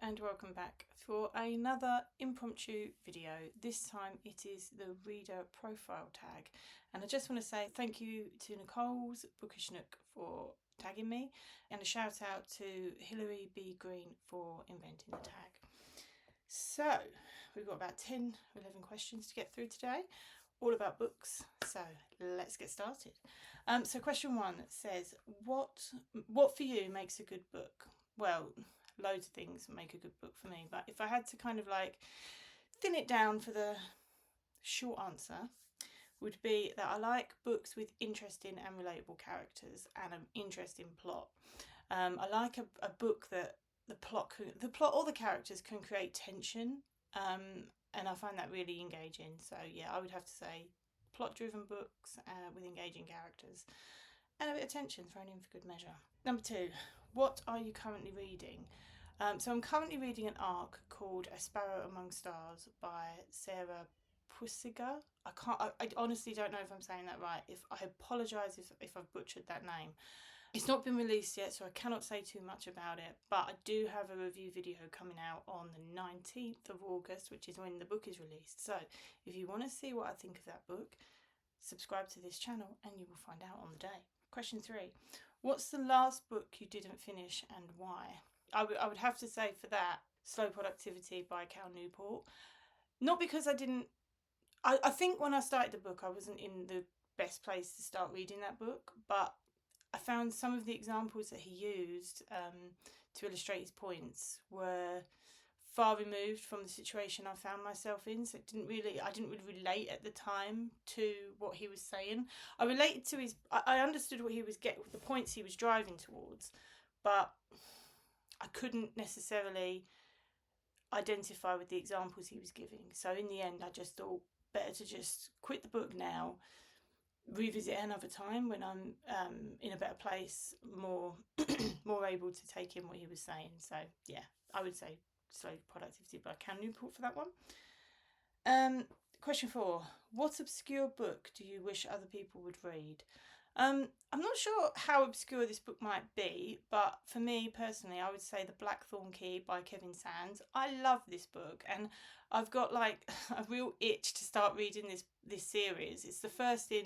and welcome back for another impromptu video. This time it is the reader profile tag, and I just want to say thank you to Nicole's Bookish Nook for tagging me, and a shout out to Hilary B for inventing the tag. So we've got about 10 or 11 questions to get through today, all about books, so let's get started. So question 1 says, what for you makes a good book? Well, loads of things make a good book for me, but if I had to kind of like thin it down, for the short answer would be that I like books with interesting and relatable characters and an interesting plot. I like a book that the plot or the characters can create tension, and I find that really engaging. So yeah, I would have to say plot-driven books with engaging characters and a bit of tension thrown in for good measure. Number 2, what are you currently reading? So I'm currently reading an arc called A Sparrow Among Stars by Sarah Pussiger. I honestly don't know if I'm saying that right. I apologise if I've butchered that name. It's not been released yet, so I cannot say too much about it, but I do have a review video coming out on the 19th of August, which is when the book is released. So if you want to see what I think of that book, subscribe to this channel and you will find out on the day. Question 3, what's the last book you didn't finish and why? I would have to say for that, Slow Productivity by Cal Newport. Not because I didn't... I think when I started the book, I wasn't in the best place to start reading that book, but I found some of the examples that he used to illustrate his points were far removed from the situation I found myself in, so I didn't really relate at the time to what he was saying. I related to I understood what he was the points he was driving towards, but I couldn't necessarily identify with the examples he was giving. So in the end, I just thought better to just quit the book now, revisit it another time when I'm in a better place, more able to take in what he was saying. So yeah, I would say Slow Productivity by Cal Newport for that one. Question 4, what obscure book do you wish other people would read? I'm not sure how obscure this book might be, but for me personally, I would say The Blackthorn Key by Kevin Sands. I love this book, and I've got like a real itch to start reading this series. It's the first in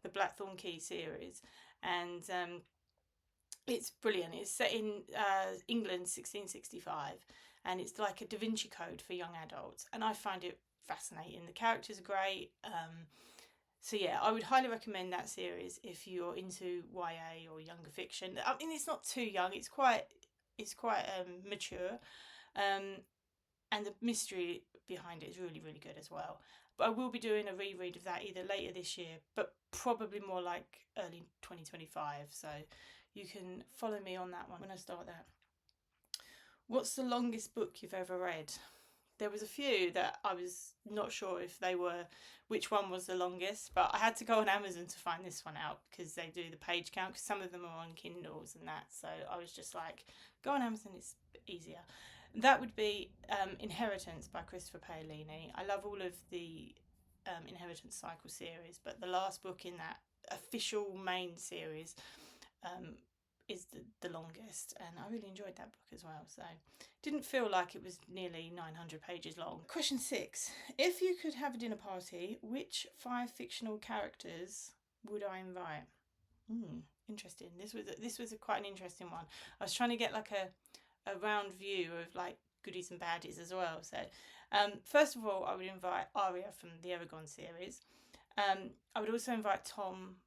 the Blackthorn Key series, and it's brilliant. It's set in England 1665, and it's like a Da Vinci Code for young adults, and I find it fascinating. The characters are great. So yeah, I would highly recommend that series if you're into YA or younger fiction. I mean, it's not too young. It's quite mature, and the mystery behind it is really, really good as well. But I will be doing a reread of that either later this year, but probably more like early 2025. So you can follow me on that one when I start that. What's the longest book you've ever read? There was a few that I was not sure if which one was the longest, but I had to go on Amazon to find this one out because they do the page count, because some of them are on Kindles and that. So I was just like, go on Amazon, it's easier. That would be Inheritance by Christopher Paolini. I love all of the Inheritance Cycle series, but the last book in that official main series is the longest, and I really enjoyed that book as well, so didn't feel like it was nearly 900 pages long. Question 6, if you could have a dinner party, which 5 fictional characters would I invite? Interesting. This was quite an interesting one. I was trying to get like a round view of like goodies and baddies as well. So first of all, I would invite Arya from the Eragon series. I would also invite Tom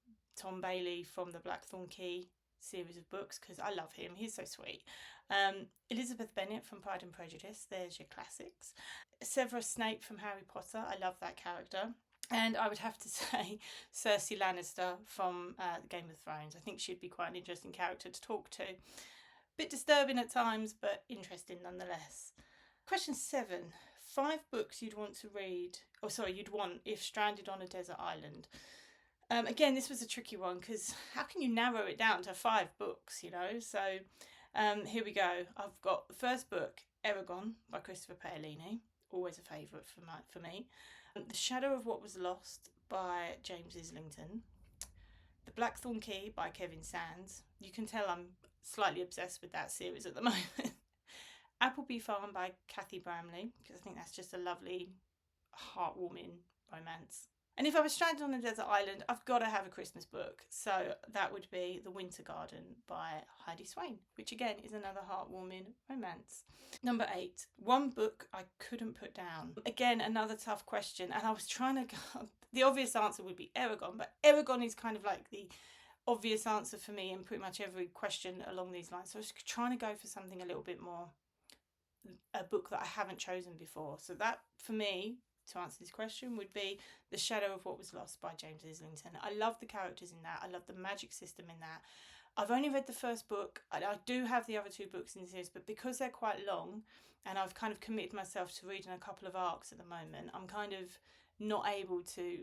Bailey from the Blackthorn Key series of books, because I love him, he's so sweet. Elizabeth Bennet from Pride and Prejudice, there's your classics. Severus Snape from Harry Potter, I love that character. And I would have to say Cersei Lannister from Game of Thrones. I think she'd be quite an interesting character to talk to. Bit disturbing at times, but interesting nonetheless. Question 7, 5 books you'd want if stranded on a desert island. Again, this was a tricky one, because how can you narrow it down to 5 books, you know? So here we go. I've got the first book, Eragon by Christopher Paolini, always a favourite for me. The Shadow of What Was Lost by James Islington. The Blackthorn Key by Kevin Sands. You can tell I'm slightly obsessed with that series at the moment. Appleby Farm by Kathy Bramley, because I think that's just a lovely, heartwarming romance. And if I was stranded on a desert island, I've got to have a Christmas book. So that would be The Winter Garden by Heidi Swain, which again is another heartwarming romance. Number 8, one book I couldn't put down. Again, another tough question. And I was trying to go, the obvious answer would be Eragon, but Eragon is kind of like the obvious answer for me in pretty much every question along these lines. So I was trying to go for something a little bit more, a book that I haven't chosen before. So that, for me, to answer this question, would be The Shadow of What Was Lost by James Islington. I love the characters in that. I love the magic system in that. I've only read the first book. I do have the other 2 books in the series, but because they're quite long and I've kind of committed myself to reading a couple of arcs at the moment, I'm kind of not able to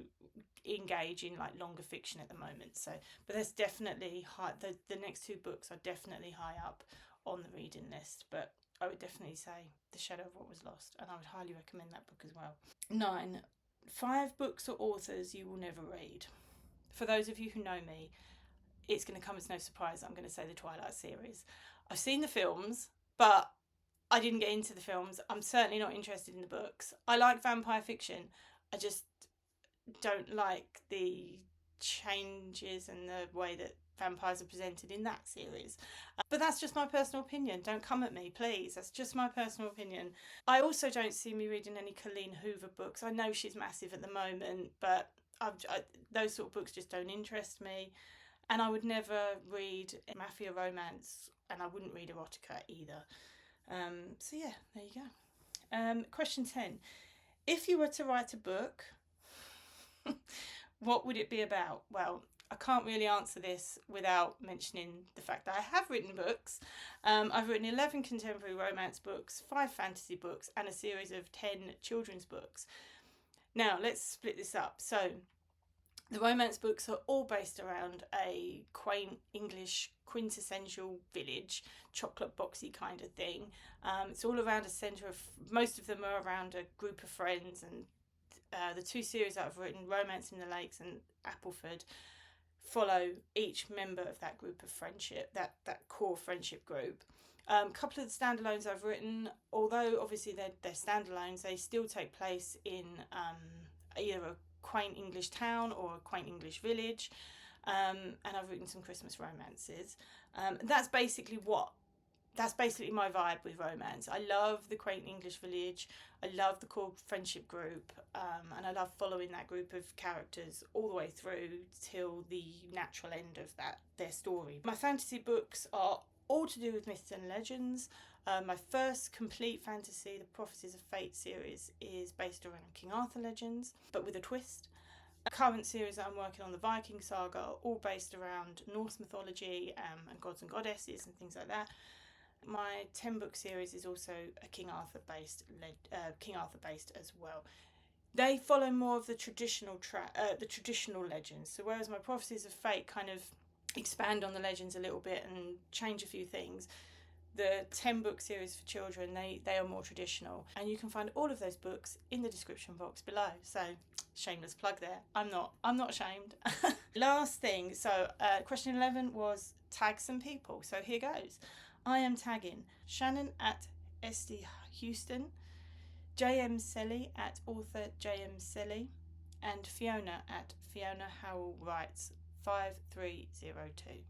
engage in like longer fiction at the moment. So, but there's definitely high, the next 2 books are definitely high up on the reading list, but I would definitely say The Shadow of What Was Lost, and I would highly recommend that book as well. 9, 5 books or authors you will never read. For those of you who know me, it's going to come as no surprise I'm going to say the Twilight series. I've seen the films, but I didn't get into the films. I'm certainly not interested in the books. I like vampire fiction. I just don't like the changes and the way that vampires are presented in that series. But that's just my personal opinion. Don't come at me, please. That's just my personal opinion. I also don't see me reading any Colleen Hoover books. I know she's massive at the moment, but those sort of books just don't interest me. And I would never read a mafia romance, and I wouldn't read erotica either. So yeah, there you go. Question 10. If you were to write a book, what would it be about? Well, I can't really answer this without mentioning the fact that I have written books. I've written 11 contemporary romance books, 5 fantasy books, and a series of 10 children's books. Now, let's split this up. So, the romance books are all based around a quaint English quintessential village, chocolate boxy kind of thing. It's all around a centre of, most of them are around a group of friends, and the 2 series that I've written, Romance in the Lakes and Appleford, follow each member of that group of friendship, that core friendship group. A couple of the standalones I've written, although obviously they're standalones, they still take place in either a quaint English town or a quaint English village, and I've written some Christmas romances. That's basically my vibe with romance. I love the quaint English village, I love the core friendship group, and I love following that group of characters all the way through till the natural end of their story. My fantasy books are all to do with myths and legends. My first complete fantasy, the Prophecies of Fate series, is based around King Arthur legends, but with a twist. A current series that I'm working on, the Viking Saga, are all based around Norse mythology and gods and goddesses and things like that. My 10-book series is also a King Arthur based as well. They follow more of the traditional legends. So whereas my Prophecies of Fate kind of expand on the legends a little bit and change a few things, the 10-book series for children, they are more traditional, and you can find all of those books in the description box below. So shameless plug there. I'm not ashamed. Last thing, so question 11 was tag some people. So here goes. I am tagging Shannon at SD Houston, JM Selly at author JM Selly, and Fiona at Fiona Howell Writes 5302.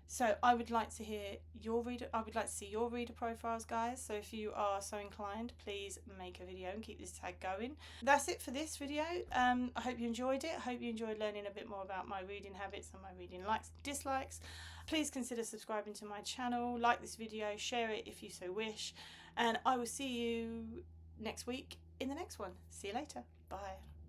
So I would like to hear I would like to see your reader profiles, guys. So if you are so inclined, please make a video and keep this tag going. That's it for this video. I hope you enjoyed it. I hope you enjoyed learning a bit more about my reading habits and my reading likes and dislikes. Please consider subscribing to my channel, like this video, share it if you so wish, and I will see you next week in the next one. See you later. Bye.